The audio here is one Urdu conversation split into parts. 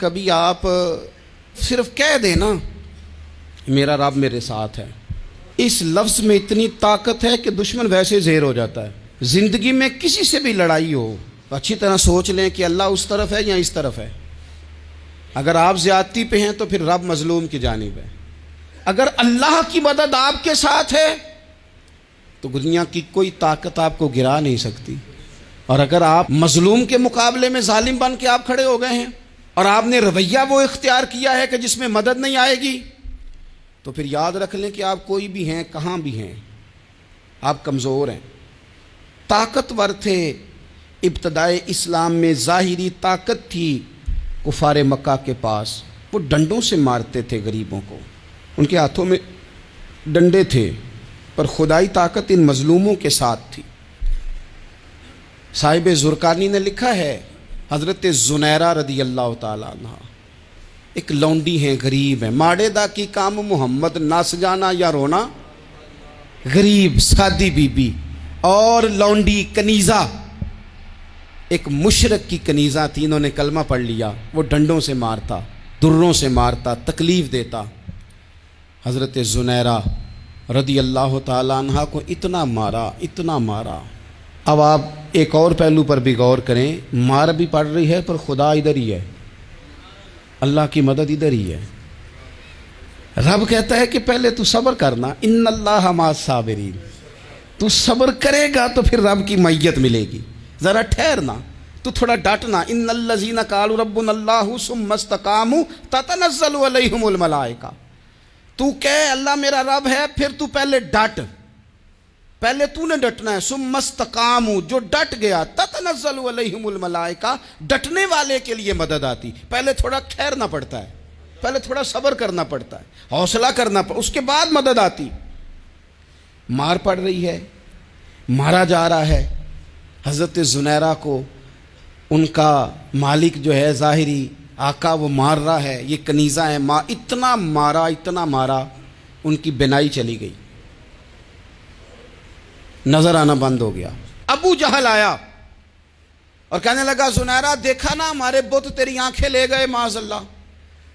کبھی آپ صرف کہہ دیں نا میرا رب میرے ساتھ ہے، اس لفظ میں اتنی طاقت ہے کہ دشمن ویسے زیر ہو جاتا ہے۔ زندگی میں کسی سے بھی لڑائی ہو تو اچھی طرح سوچ لیں کہ اللہ اس طرف ہے یا اس طرف ہے۔ اگر آپ زیادتی پہ ہیں تو پھر رب مظلوم کی جانب ہے۔ اگر اللہ کی مدد آپ کے ساتھ ہے تو دنیا کی کوئی طاقت آپ کو گرا نہیں سکتی، اور اگر آپ مظلوم کے مقابلے میں ظالم بن کے آپ کھڑے ہو گئے ہیں اور آپ نے رویہ وہ اختیار کیا ہے کہ جس میں مدد نہیں آئے گی، تو پھر یاد رکھ لیں کہ آپ کوئی بھی ہیں، کہاں بھی ہیں، آپ کمزور ہیں۔ طاقتور تھے ابتدائے اسلام میں، ظاہری طاقت تھی کفار مکہ کے پاس، وہ ڈنڈوں سے مارتے تھے غریبوں کو، ان کے ہاتھوں میں ڈنڈے تھے، پر خدائی طاقت ان مظلوموں کے ساتھ تھی۔ صاحب زرقانی نے لکھا ہے، حضرت زنیرہ رضی اللہ تعالیٰ عنہ ایک لونڈی ہیں، غریب ہیں، ماڑے دا کی کام محمد نس جانا یا رونا، غریب سادی بی بی اور لونڈی کنیزہ، ایک مشرک کی کنیزہ تھی، انہوں نے کلمہ پڑھ لیا، وہ ڈنڈوں سے مارتا، دروں سے مارتا، تکلیف دیتا۔ حضرت زنیرہ رضی اللہ تعالیٰ عنہ کو اتنا مارا، اتنا مارا۔ اب آپ ایک اور پہلو پر بھی غور کریں، مار بھی پڑ رہی ہے پر خدا ادھر ہی ہے، اللہ کی مدد ادھر ہی ہے۔ رب کہتا ہے کہ پہلے تو صبر کرنا، ان اللہ مع الصابرین، تو صبر کرے گا تو پھر رب کی معیت ملے گی، ذرا ٹھہرنا، تو تھوڑا ڈٹنا۔ ان الذین قالوا ربنا اللہ ثم استقاموا تتنزل علیہم الملائکہ، تو کہے اللہ میرا رب ہے، پھر تو پہلے ڈٹ، پہلے تو نے ڈٹنا ہے۔ ثم استقاموا، جو ڈٹ گیا، تتنزل علیہم الملائکہ، ڈٹنے والے کے لیے مدد آتی، پہلے تھوڑا ٹھہرنا پڑتا ہے، پہلے تھوڑا صبر کرنا پڑتا ہے، حوصلہ کرنا پڑتا، اس کے بعد مدد آتی۔ مار پڑ رہی ہے، مارا جا رہا ہے حضرت زنیرہ کو، ان کا مالک جو ہے ظاہری آقا وہ مار رہا ہے، یہ کنیزہ ہے، اتنا مارا، اتنا مارا، ان کی بینائی چلی گئی، نظر آنا بند ہو گیا۔ ابو جہل آیا اور کہنے لگا زنیرہ دیکھا نا ہمارے بت تیری آنکھیں لے گئے، معاذ اللہ،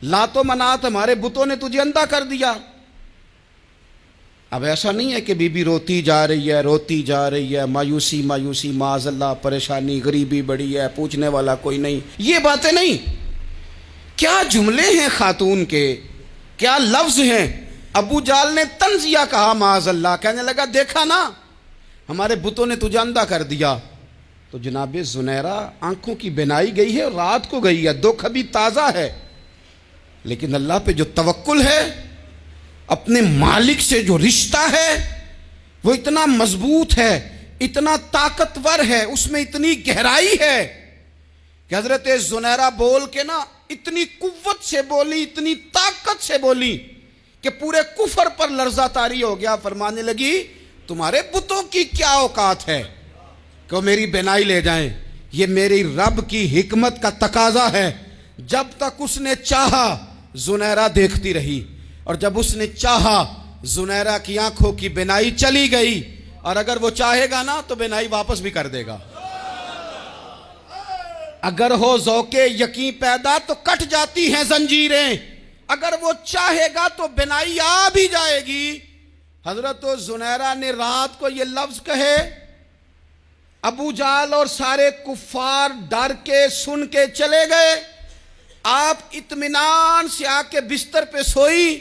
لات و منات ہمارے بتوں نے تجھے اندھا کر دیا۔ اب ایسا نہیں ہے کہ بی بی روتی جا رہی ہے، روتی جا رہی ہے، مایوسی مایوسی، معاذ اللہ، پریشانی، غریبی بڑی ہے، پوچھنے والا کوئی نہیں، یہ باتیں نہیں۔ کیا جملے ہیں خاتون کے، کیا لفظ ہیں۔ ابو جہل نے تنزیہ کہا، معاذ اللہ، کہنے لگا دیکھا نا ہمارے بتوں نے تجھے اندھا کر دیا۔ تو جناب زنیرہ آنکھوں کی بینائی گئی ہے، رات کو گئی ہے، دکھ ابھی تازہ ہے، لیکن اللہ پہ جو توکل ہے، اپنے مالک سے جو رشتہ ہے وہ اتنا مضبوط ہے، اتنا طاقتور ہے، اس میں اتنی گہرائی ہے کہ حضرت زنیرہ بول کے نا اتنی قوت سے بولی، اتنی طاقت سے بولی کہ پورے کفر پر لرزہ طاری ہو گیا۔ فرمانے لگی تمہارے بتوں کی کیا اوقات ہے کہ وہ میری بینائی لے جائیں، یہ میری رب کی حکمت کا تقاضا ہے۔ جب تک اس نے چاہا زنیرہ دیکھتی رہی، اور جب اس نے چاہا زنیرہ کی آنکھوں کی بینائی چلی گئی، اور اگر وہ چاہے گا نا تو بینائی واپس بھی کر دے گا۔ اگر ہو ذوق یقین پیدا تو کٹ جاتی ہیں زنجیریں، اگر وہ چاہے گا تو بینائی آ بھی جائے گی۔ حضرت زنیرہ نے رات کو یہ لفظ کہے، ابو جہل اور سارے کفار ڈر کے سن کے چلے گئے، آپ اطمینان سے آ کے بستر پہ سوئی۔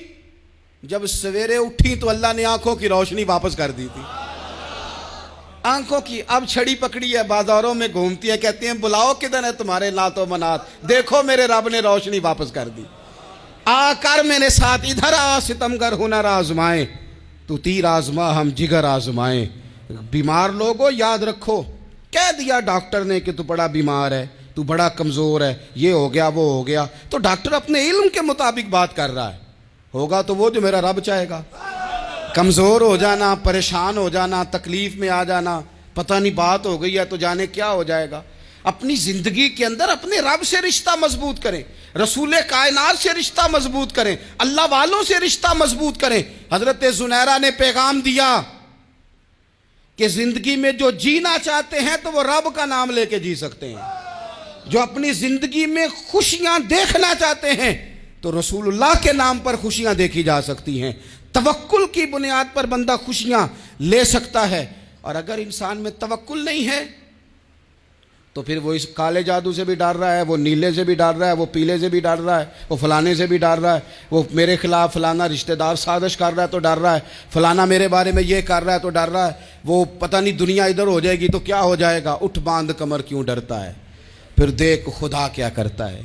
جب سویرے اٹھی تو اللہ نے آنکھوں کی روشنی واپس کر دی تھی، آنکھوں کی۔ اب چھڑی پکڑی ہے، بازاروں میں گھومتی ہے، کہتی ہیں بلاؤ کدھر ہے تمہارے لات و منات، دیکھو میرے رب نے روشنی واپس کر دی، آ کر میرے ساتھ ادھر آ، ستمگر ہنر آزمائیں، تو تیر آزما ہم جگر آزمائیں۔ بیمار لوگوں یاد رکھو، کہہ دیا ڈاکٹر نے کہ تو بڑا بیمار ہے، تو بڑا کمزور ہے، یہ ہو گیا وہ ہو گیا، تو ڈاکٹر اپنے علم کے مطابق بات کر رہا ہے، ہوگا تو وہ جو میرا رب چاہے گا۔ کمزور ہو جانا، پریشان ہو جانا، تکلیف میں آ جانا، پتہ نہیں بات ہو گئی ہے تو جانے کیا ہو جائے گا۔ اپنی زندگی کے اندر اپنے رب سے رشتہ مضبوط کریں، رسول کائنات سے رشتہ مضبوط کریں، اللہ والوں سے رشتہ مضبوط کریں۔ حضرت زنیرہ نے پیغام دیا کہ زندگی میں جو جینا چاہتے ہیں تو وہ رب کا نام لے کے جی سکتے ہیں، جو اپنی زندگی میں خوشیاں دیکھنا چاہتے ہیں تو رسول اللہ کے نام پر خوشیاں دیکھی جا سکتی ہیں. توکل کی بنیاد پر بندہ خوشیاں لے سکتا ہے. اور اگر انسان میں توکل نہیں ہے تو پھر وہ اس کالے جادو سے بھی ڈر رہا ہے, وہ نیلے سے بھی ڈر رہا ہے, وہ پیلے سے بھی ڈر رہا ہے, وہ فلانے سے بھی ڈر رہا ہے, وہ میرے خلاف فلانا رشتہ دار سازش کر رہا ہے تو ڈر رہا ہے, فلانا میرے بارے میں یہ کر رہا ہے تو ڈر رہا ہے, وہ پتہ نہیں دنیا ادھر ہو جائے گی تو کیا ہو جائے گا. اٹھ باندھ کمر کیوں ڈرتا ہے, پھر دیکھ خدا کیا کرتا ہے.